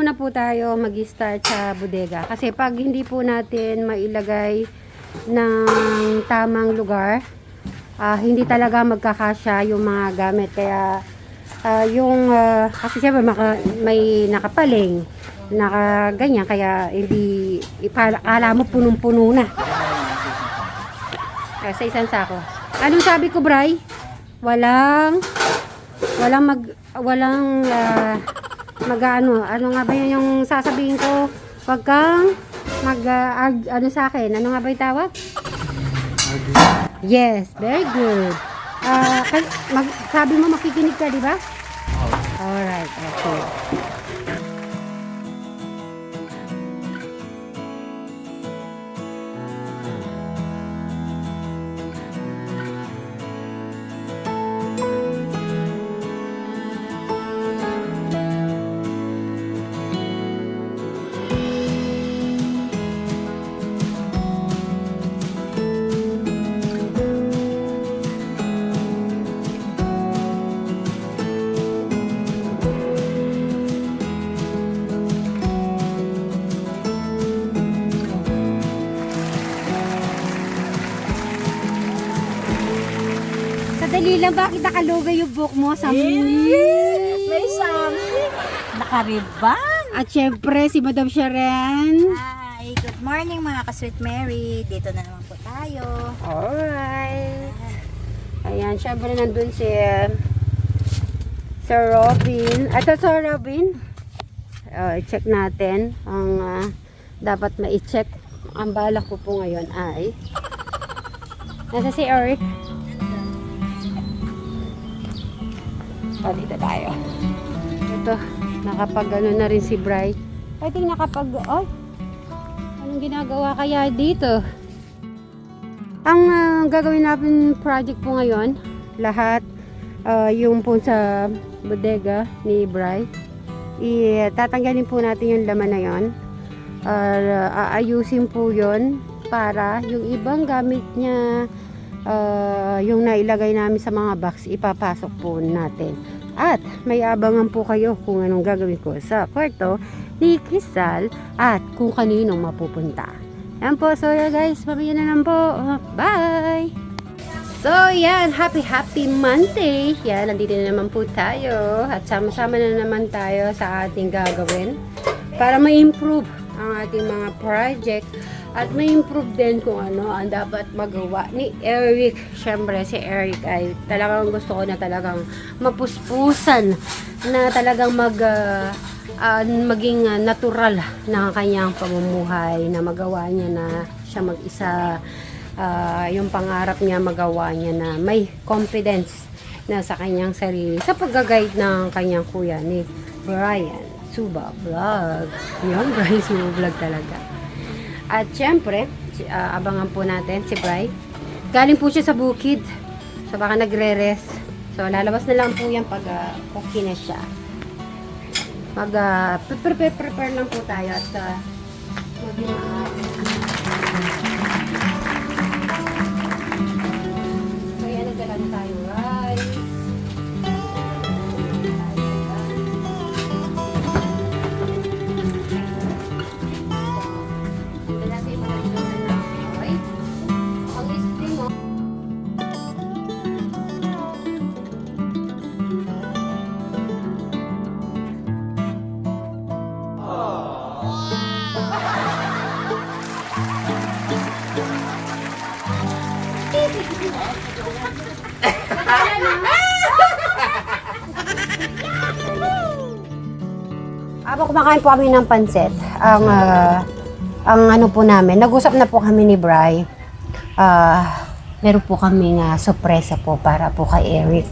muna po tayo mag-start sa bodega. Kasi pag hindi po natin mailagay ng tamang lugar, hindi talaga magkakasya yung mga gamit. Kaya kasi siyempre may nakapaling, nakaganyan, kaya hindi akala mo punong-puno na. Sa isang sako. Anong sabi ko, Bray? Walang ano nga ba yun yung sasabihin ko? Wag kang ano sa akin? Ano nga ba yung tawag? Yes, very good. Sabi mo makikinig ka, di ba? Alright, okay. Dali lang, bakit nakalugay yung book mo? May something. Nakaribang. At syempre, si Madam Sharon. Hi, good morning mga ka-Sweet Mary. Dito na naman po tayo. Alright. Ayan, syempre nandun si Sir Robin. Ito, Sir Robin. I-check natin ang dapat ma-check. Ang balak ko po ngayon ay nasa si Eric. Dito tayo. Ito, nakapag-ano na rin si Bright. I think anong ginagawa kaya dito? Ang gagawin natin project po ngayon, lahat, yung po sa bodega ni Bright, tatanggalin po natin yung laman na yon. Aayusin po yon para yung ibang gamit niya, yung nailagay namin sa mga box, ipapasok po natin. At may abangan po kayo kung anong gagawin ko sa kwarto ni Crystal at kung kanino mapupunta. Yan po. So yeah guys, pamilya na lang po. Bye! So yan, happy Monday! Yan, nandito na naman po tayo at sama-sama na naman tayo sa ating gagawin para ma-improve ang ating mga project. At may improve din kung ano ang dapat magawa ni Eric. Siyempre si Eric ay talagang gusto ko na talagang mapuspusan, na talagang maging natural na kanyang pamumuhay, na magawa niya na siya mag-isa, yung pangarap niya magawa niya na may confidence na sa kanyang sarili sa pag-guide ng kanyang kuya ni Brian Suba Vlog. Yung Brian Suba Vlog talaga. At syempre, abangan po natin si Bright. Galing po siya sa bukid. So baka nagre-rest. So lalabas na lang po yan pag okay na siya. Prepare lang po tayo at kaya nagdala na tayo rice. Habang kumakain po kami ng pansit, ang ano po namin, nag-usap na po kami ni Bri. Meron po kami sorpresa po para po kay Eric.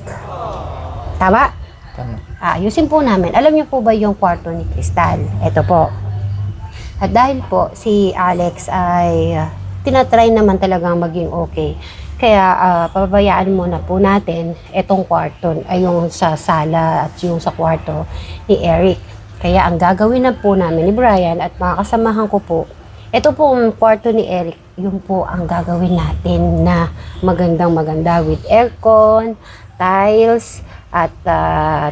Tama? Tama. Ayusin po namin. Alam niyo po ba yung kwarto ni Crystal? Ito po. At dahil po si Alex ay tinatry naman talagang maging okay. Kaya pababayaan muna po natin itong kwarto, ay yung sa sala at yung sa kwarto ni Eric. Kaya ang gagawin na po namin ni Brian at mga kasamahan ko po, ito po ang kwarto ni Eric, yun po ang gagawin natin na magandang-maganda with aircon, tiles, at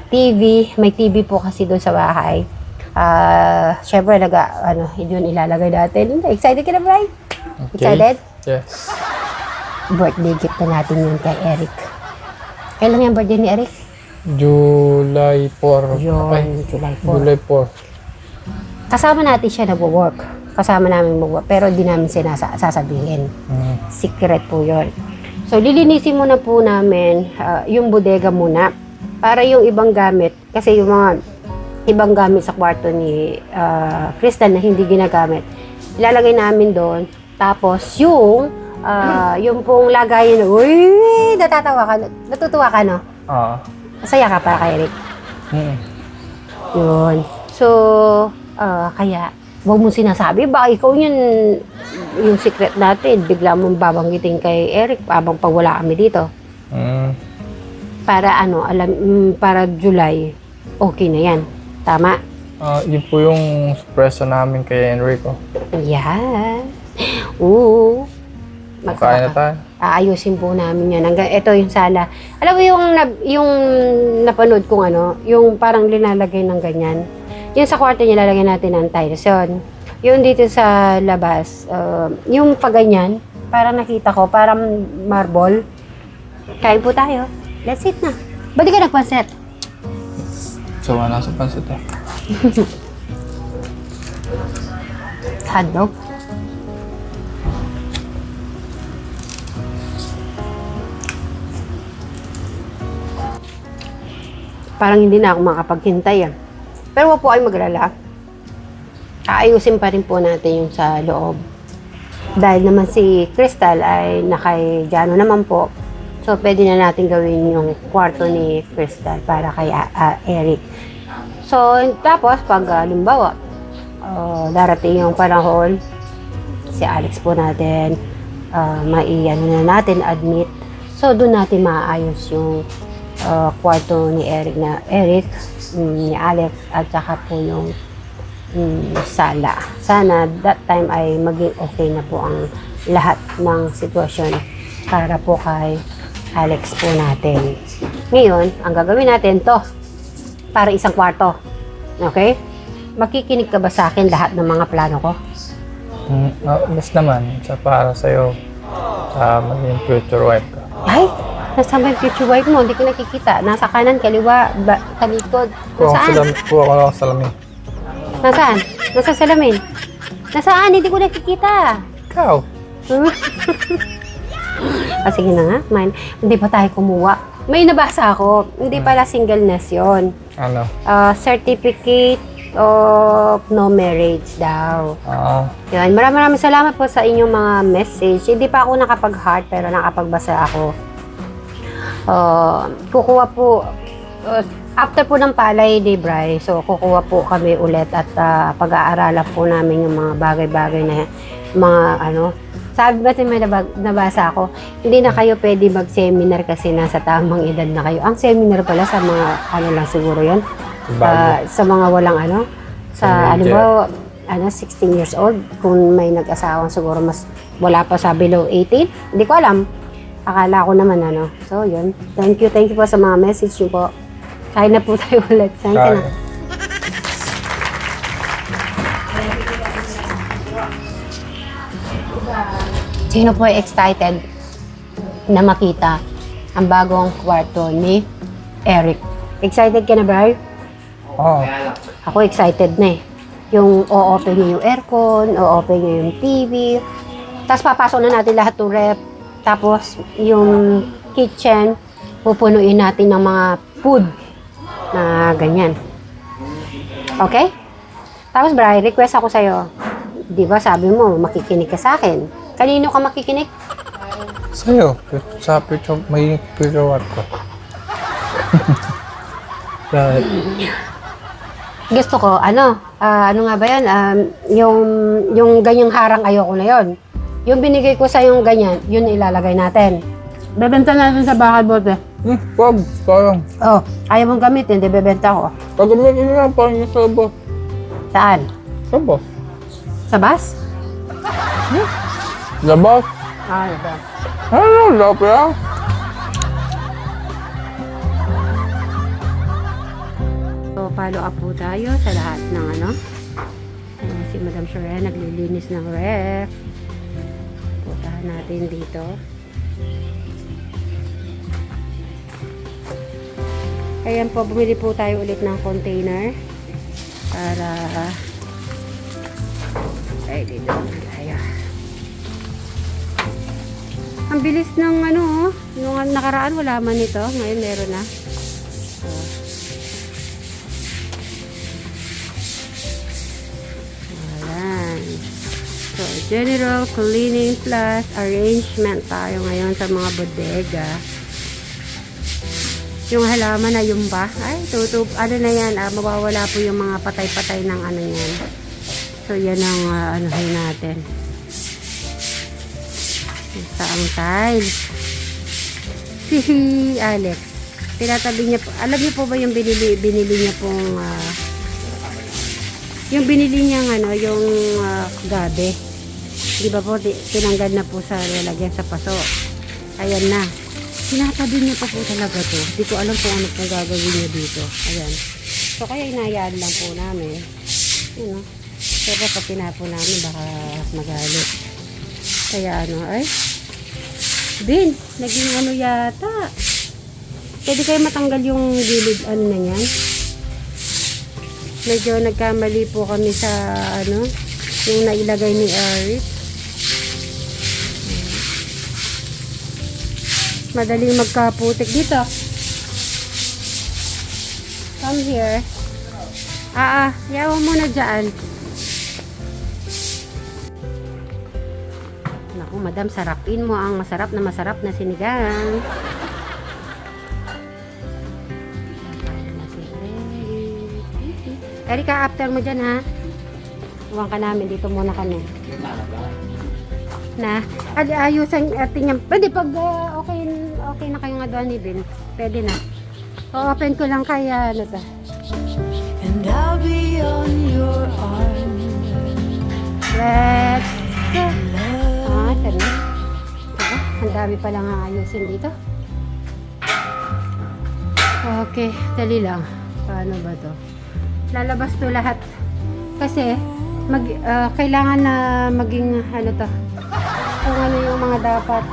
TV. May TV po kasi doon sa bahay. Syempre, yun ilalagay natin. Excited ka na, Bri? Excited? Yes. Birthday gift na natin yun kay Eric. Kailan yung birthday ni Eric? July 4. Yun, July 4. July 4. Kasama natin siya nag-work. Kasama namin mag-work. Pero di namin sasabihin. Secret po yun. So, lilinisin muna po namin yung bodega muna. Para yung ibang gamit. Kasi yung mga ibang gamit sa kwarto ni Crystal na hindi ginagamit. Ilalagay namin doon. Tapos, yung pong lagayan. Uy! Natatawa ka. Natutuwa ka, no? Oo. Masaya ka para kay Eric. Yun. So, kaya, huwag mo sinasabi, baka ikaw yun, yung secret natin, bigla mong babanggitin kay Eric habang pag wala kami dito. Para para July, okay na yan. Tama? Yun po yung surpresa namin kay Enrico. Yan. Oo. Makain na tayo. Aayusin po namin yan. Ito yung sala. Alam mo yung napanood kong yung parang linalagay ng ganyan. Yung sa kwarto niya lalagyan natin ng tiles yun. Yung dito sa labas, yung paganyan, parang nakita ko, parang marble. Kain po tayo. Let's eat na. Ba't di ka nagpanset? So, nasa pansit eh. Hotdog? Parang hindi na ako makapaghintay Pero wag po kayo maglala. Aayusin pa rin po natin yung sa loob. Dahil naman si Crystal ay nakaijano naman po. So, pwede na natin gawin yung kwarto ni Crystal para kay Eric. So, tapos, pag halimbawa, darating yung panahon, si Alex po natin, na natin admit. So, doon natin maayos yung kwarto ni Eric, ni Alex, at saka po yung sala. Sana that time ay maging okay na po ang lahat ng sitwasyon para po kay Alex po natin. Ngayon, ang gagawin natin to para isang kwarto. Okay? Makikinig ka ba sa akin lahat ng mga plano ko? Yes naman, para sa'yo, sa maging future wife ka. Ay! Nasaan yung future wife mo? Hindi ko nakikita. Nasa kanan, kaliwa, talikod. Nasaan? Kuha ko lang ang salamin. Nasaan? Nasa salamin? Nasaan? Hindi ko nakikita. Ikaw? Sige na nga, hindi pa tayo kumuha. May nabasa ako, hindi pala singleness yon. Ano? Certificate of no marriage daw. Yun, maraming salamat po sa inyong mga message. Hindi pa ako nakapag-heart pero nakapagbasa ako. Kukuha po, after po ng palay ni Bri, so kukuha po kami ulit at pag-aaralan po namin yung mga bagay-bagay na sabi ba may nabasa ako, hindi na kayo pwede mag-seminar kasi nasa tamang edad na kayo. Ang seminar pala sa mga lang siguro yun. Sa mga walang sa 16 years old, kung may nag-asawang siguro mas wala pa sa below 18. Hindi ko alam. Akala ko naman So yun. Thank you po sa mga message nyo po. Kain na po tayo ulit. Kain ka na. Sino po ay excited na makita ang bagong kwarto ni Eric? Excited ka na, Bri? Oo. Ako excited na Yung o-open niya yung aircon, o-open niya yung TV. Tapos papasok na natin lahat ng rep. Tapos yung kitchen, pupunuin natin ng mga food na ganyan. Okay? Tapos, Bri, request ako sa'yo. Di ba sabi mo, makikinig ka sa akin. Kanino ka makikinig? Sa'yo. Sa may future wife ko. Dahil, Gusto ko, ano nga ba yan? Yung ganyang harang ayoko na yon. Yung binigay ko sa yung ganyan, yun ilalagay natin. Bebenta natin sa bakal bote. wag. Parang, Ayaw mong gamitin, di bebenta ko. pag-gamitin na lang, parang yung sabo. Saan? Sabo. Sa bus? Labas. Diba? Ano, lapya? So, Magpa-follow up po tayo sa lahat ng ano. Si Madam Shore naglilinis ng ref. Puntahan natin dito. Ayan po, bumili po tayo ulit ng container para ay dito na tayo. Ang bilis ng ano, nung nakaraan wala man ito, ngayon meron na. Ayan. So, general cleaning plus arrangement tayo ngayon sa mga bodega. Yung halaman na yung ba, ay tutub, ano na yan, mawawala po yung mga patay-patay ng ano yan. So yan ang anuhin natin. Sa ang tiles. Si Alex, tinatabi niya po, alam niyo po ba yung binili niya pong yung binili niyang ano, yung gabi. Di ba po, tinanggal na po sa lalagyan sa paso. Ayan na. Tinatabi niya pa po talaga to. Hindi ko alam kung ano pong gagawin niya dito. Ayan. So, kaya inayaan lang po namin. Yun, no? Pero pag tinapon namin, baka magalit. Kaya ano, ay. Bin, naging ano yata. Pwede kayo matanggal yung gilid, ano na yan. Medyo nagkamali po kami sa, ano, yung nailagay ni Eric. Madaling magkaputik dito. Come here. Yawa muna dyan. Naku, madam, sarapin mo ang masarap na sinigang. Erika, after mo dyan, ha? Huwag ka namin. Dito muna kami. Na ayusan atin yan. Pwede pag okay na kayo nga doon ni Ben. Pwede na. O-open ko lang kaya ano to. And I'll be on your arm. Let's go. Ito na. Ang dami palang ayusin dito. Okay, dali lang. Paano ba to? Lalabas to lahat. Kasi kailangan na maging ano to, kung ano yung mga dapat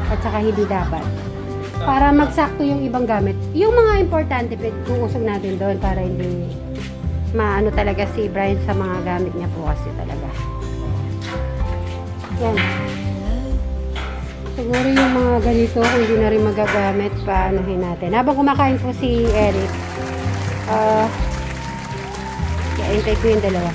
at saka hindi dapat para magsakto yung ibang gamit, yung mga importante uusog natin doon para hindi maano talaga si Brian sa mga gamit niya po kasi talaga yan. Siguro yung mga ganito kung hindi na rin magagamit, paanohin natin habang kumakain po si Eric. Hintay ko yung dalawa.